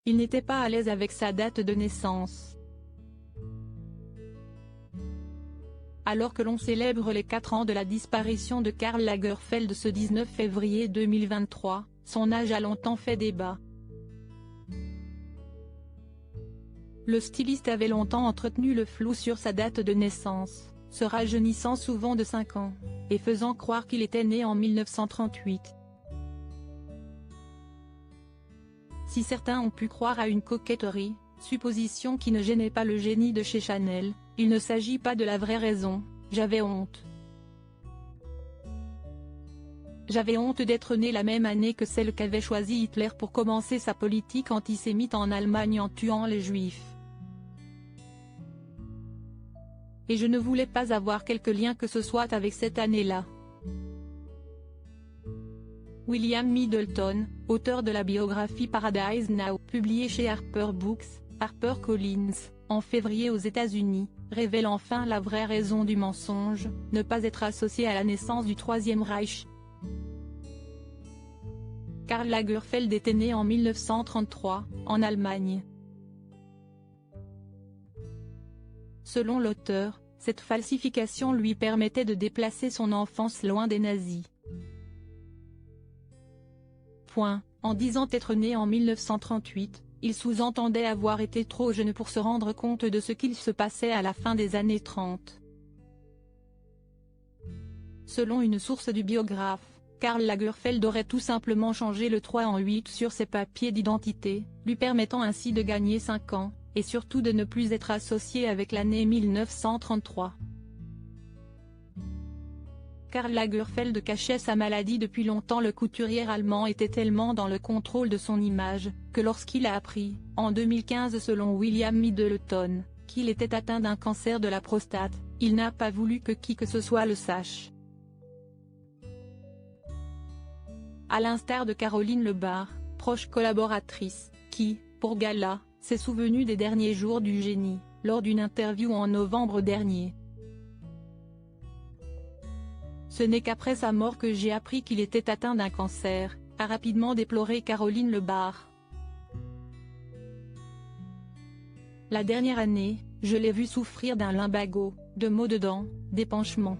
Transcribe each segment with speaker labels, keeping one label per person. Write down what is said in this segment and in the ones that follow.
Speaker 1: il n'était pas à l'aise avec sa date de naissance. Alors que l'on célèbre les 4 ans de la disparition de Karl Lagerfeld ce 19 février 2023, son âge a longtemps fait débat. Le styliste avait longtemps entretenu le flou sur sa date de naissance, se rajeunissant souvent de 5 ans, et faisant croire qu'il était né en 1938. Si certains ont pu croire à une coquetterie, supposition qui ne gênait pas le génie de chez Chanel, il ne s'agit pas de la vraie raison. J'avais honte. J'avais honte d'être né la même année que celle qu'avait choisie Hitler pour commencer sa politique antisémite en Allemagne en tuant les Juifs. Et je ne voulais pas avoir quelque lien que ce soit avec cette année-là. William Middleton, auteur de la biographie Paradise Now, publiée chez Harper Books, HarperCollins, en février aux États-Unis, révèle enfin la vraie raison du mensonge, ne pas être associé à la naissance du Troisième Reich. Karl Lagerfeld était né en 1933, en Allemagne. Selon l'auteur, cette falsification lui permettait de déplacer son enfance loin des nazis. En disant être né en 1938, il sous-entendait avoir été trop jeune pour se rendre compte de ce qu'il se passait à la fin des années 30. Selon une source du biographe, Karl Lagerfeld aurait tout simplement changé le 3 en 8 sur ses papiers d'identité, lui permettant ainsi de gagner 5 ans, et surtout de ne plus être associé avec l'année 1933. Karl Lagerfeld cachait sa maladie depuis longtemps. Le couturier allemand était tellement dans le contrôle de son image, que lorsqu'il a appris, en 2015 selon William Middleton, qu'il était atteint d'un cancer de la prostate, il n'a pas voulu que qui que ce soit le sache. À l'instar de Caroline Lebar, proche collaboratrice, qui, pour Gala, s'est souvenue des derniers jours du génie, lors d'une interview en novembre dernier. Ce n'est qu'après sa mort que j'ai appris qu'il était atteint d'un cancer, a rapidement déploré Caroline Lebar. La dernière année, je l'ai vu souffrir d'un lumbago, de maux de dents, d'épanchements.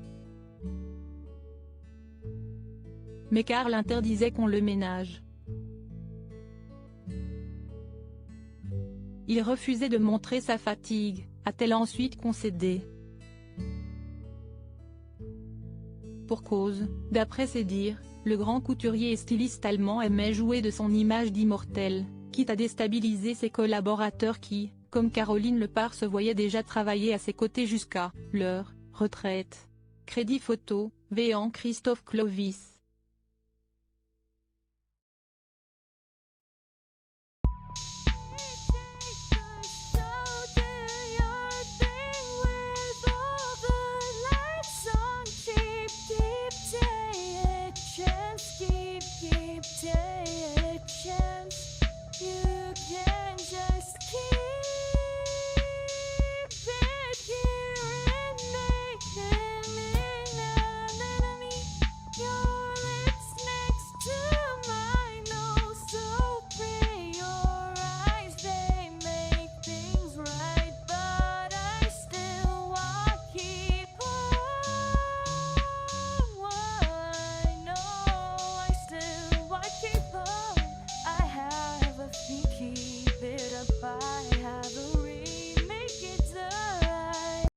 Speaker 1: Mais Karl interdisait qu'on le ménage. Il refusait de montrer sa fatigue, a-t-elle ensuite concédé. Pour cause, d'après ses dires, le grand couturier et styliste allemand aimait jouer de son image d'immortel, quitte à déstabiliser ses collaborateurs qui, comme Caroline Lebar, se voyaient déjà travailler à ses côtés jusqu'à leur retraite. Crédit photo, Véan Christophe Clovis.